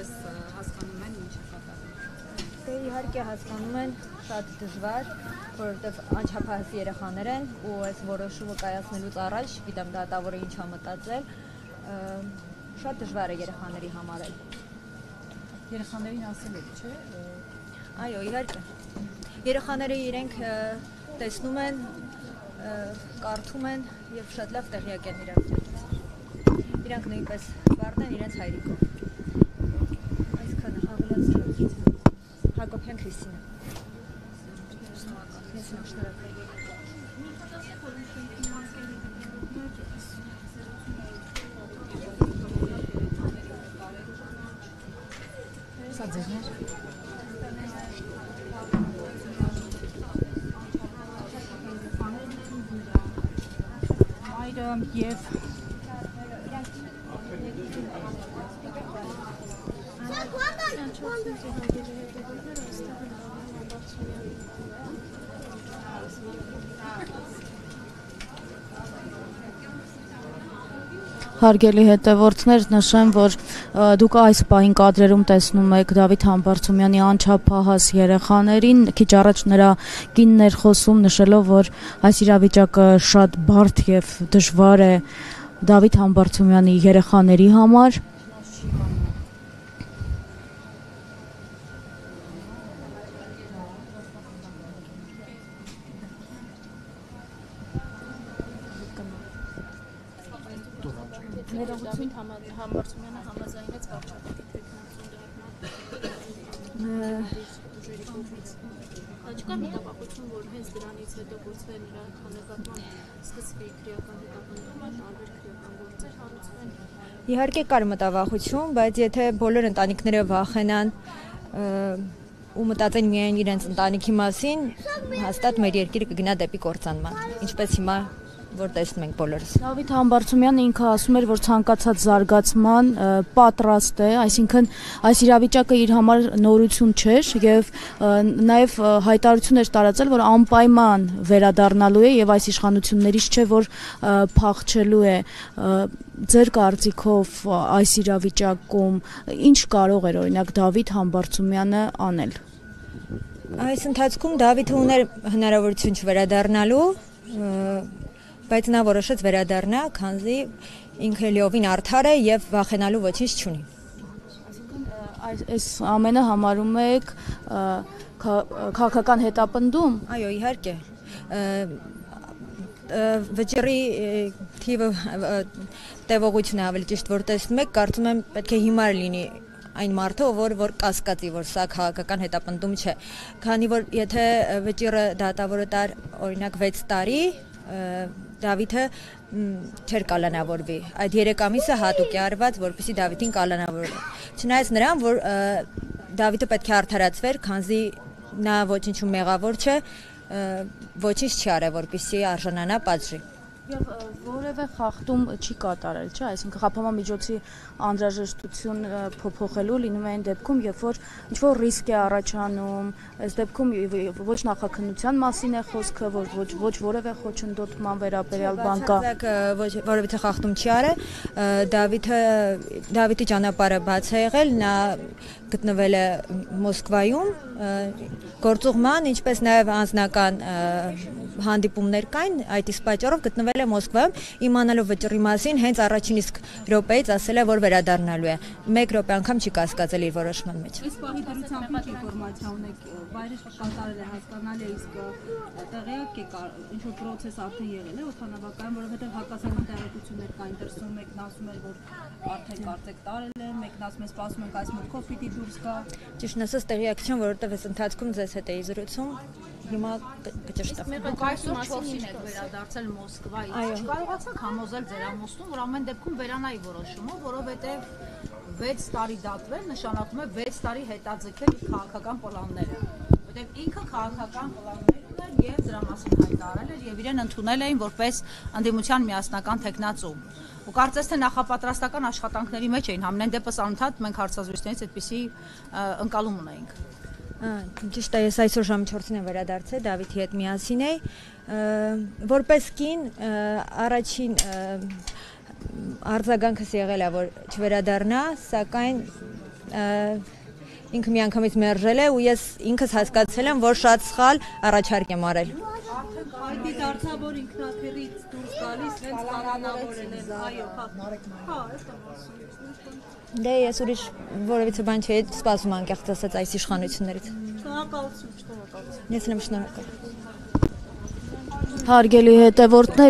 իրապես հասկանում են ինչ է կատարվում։ Դե իհարկե հասկանում են, շատ դժվար, որովհետև անչափահաս երեխաներ են ու այս որոշումը կայացնելուց առաջ գիտեմ դատավորը ինչ է մտածել, շատ դժվար է երեխաների համար։ Երեխաներին ասել եք, չէ՞։ Այո, իհարկե։ Երեխաները իրենք տեսնում են, կարդում են եւ շատ լավ տեղյակ են իրավիճակից։ Իրանք նույնպես վարն են իրենց հայրիկով։ Այսքանը հավելած Հակոբյան Քրիստինա։ Շնորհակալ։ Սա ձերներ։ Մայրը եւ Հարգելի հետևորդներ, նշեմ, որ դուք այս պահին կադրերում տեսնում եք Դավիթ Համբարձումյանի անչափահաս երեխաներին, քիչ առաջ նրա կինն էր խոսում, նշելով, որ այս իրավիճակը շատ բարդ եւ դժվար է Դավիթ Համբարձումյանի երեխաների համար։ Ներողություն Համբարձումյանը համաձայնեց վարչապետի թեկնածուն Չկա մի նպատակություն, որ հենց դրանից հետո գուցե նրա նկատմամբ սկսվի քրեական հետապնդումը, տարբեր քրեական գործեր հարուցվեն։ Իհարկե կար մտավախություն, բայց եթե բոլոր ընտանիքները վախենան ու մտածեն միայն իրենց ընտանիքի մասին, հաստատ մեր երկիրը կգնա դեպի կործանման, ինչպես հիմա որ տեսնում ենք բոլորս։ Դավիթ Համբարձումյանը ինքը ասում էր, որ ցանկացած զարգացման պատրաստ է, այսինքն այս իրավիճակը իր համար նորություն չէր եւ նաեւ հայտարարություն էր տարածել, որ անպայման վերադառնալու է եւ այս իշխանություններից չէ, որ փախչելու է։ Ձեր կարծիքով այս իրավիճակում ինչ կարող էր օրինակ Դավիթ Համբարձումյանը անել։ Այս ընթացքում Դավիթը ուներ հնարավորություն չվերադառնալու, բայց նա որոշեց վերադառնա, քանզի ինքը լիովին արդար է եւ վախենալու ոչինչ չունի։ Այսինքն այս ամենը համարում եք քաղաքական հետապնդում։ Այո, իհարկե։ Վճռի թիվը տևողությունը ավելի ճիշտ որ տեսնում եք, կարծում եմ պետք է հիմար լինի այն մարդը, որ կասկածի, որ սա քաղաքական հետապնդում չէ։ Քանի որ եթե վճիռը դատավորը տար օրինակ 6 տարի, Դավիթը չէր կալանավորվի։ Այդ 3 ամիսը հատուկ է արված, որպեսզի Դավիթին կալանավորվի։ Չնայած նրան, որ Դավիթը պետք է արդարացվեր, քանզի նա ոչինչում մեղավոր չէ, ոչինչ չի արել, որպեսզի արժանանա պատժի։ Եվ որևէ խախտում չի կատարել, չէ՞, այսինքն խափանամիջոցի անհրաժեշտություն փոփոխելու լինում է այն դեպքում, երբ որ ինչ-որ ռիսկ է առաջանում, այս դեպքում ոչ նախաքննության մասին է խոսքը, ոչ որևէ խոչընդոտման վերաբերյալ բան կա։ Որևէ խախտում չի արել, Դավիթի ճանապարհը բաց է եղել, նա գտնվել է Մոսկվայում, գործուղման, ինչպես նաև անձնական հանդիպումներ կային, այդ իսկ պատճառով գտնվել է Մոսկվայում, իմանալով վճռի մասին, հենց առաջին իսկ րոպեից ասել է, որ վերադառնալու է։ 1 րոպե անգամ չի կասկածել իր որոշման մեջ։ Այս պահի դրությամբ ինչ ինֆորմացիա ունեք, վայրը կատարել է, հասկանալ է, իսկ տեղյակ է ինչ որ process արդեն եղել է օդանավակայանում, որովհետև հակասական տեղեկություններ կային դրսում, մեկն ասում էր, որ արդեն կարծեք տարել է, մեկն ասում է, սպասում ենք այս մտքով պիտի դուրս գա։ Ճիշտն ասած տեղյակ չեմ, որովհետև այս ընթացքում ձեզ հետ էի զրուցում, հիմա կճշտեմ։ Մեկը այսօր 4-ին եք վերադարձել Մոսկվայից։ Չկարողացաք համոզել ձեր ամուսնուն, որ ամեն դեպքում վերանայի որոշումով, որովհետև 6 տարի դատվել նշանակում է 6 տարի հետաձգել իր քաղաքական պլանները։ Որտեղ ինքը քաղաքական պլաններ ուներ եւ դրա մասին հայտարարել էր եւ իրեն ընդունել էին որպես ընդդիմության միասնական թեկնածու։ Ու կարծես թե նախապատրաստական աշխատանքների մեջ էին, համենայն դեպս անընդհատ մենք հարցազրույցներից այդպիսի ընկալում ունեինք։ Ճիշտ է, ես այսօր ժամը 4-ին եմ վերադարձել, Դավիթի հետ միասին էի, որպես կին առաջին արձագանքս եղել է, որ չվերադառնա, սակայն ինքը միանգամից մերժել է ու ես ինքս հասկացել եմ, որ շատ սխալ առաջարկ եմ արել։ Հայտի դարձա, որ ինքնաթիռից դուրս գալիս, հենց կանոնավորել են, այո, հա, էս եմ ասում։ Դե ես ուրիշ որևիցե բան չէի սպասում անկեղծ ասած այս իշխանություններից։ Շնորհակալություն։ Ես եմ շնորհակալ։ Հարգելի հետևորդներ,